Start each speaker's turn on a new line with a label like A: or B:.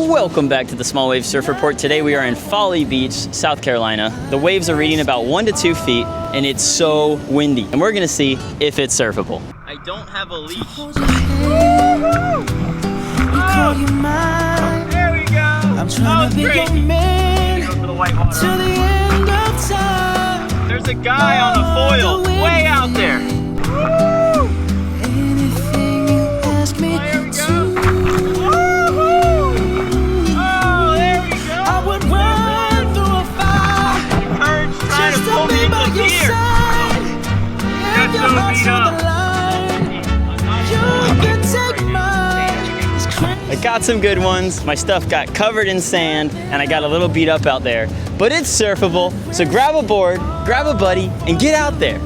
A: Welcome back to the Small Wave Surf Report. Today we are in Folly Beach, South Carolina. The waves are reading about 1 to 2 feet and it's so windy. And we're gonna see if it's surfable. I don't have a leash. Oh, there we go. That was crazy. Go for the white water. There's a guy on a foil way out there. I got some good ones. My stuff got covered in sand and I got a little beat up out there, but it's surfable. So grab a board, grab a buddy, and get out there.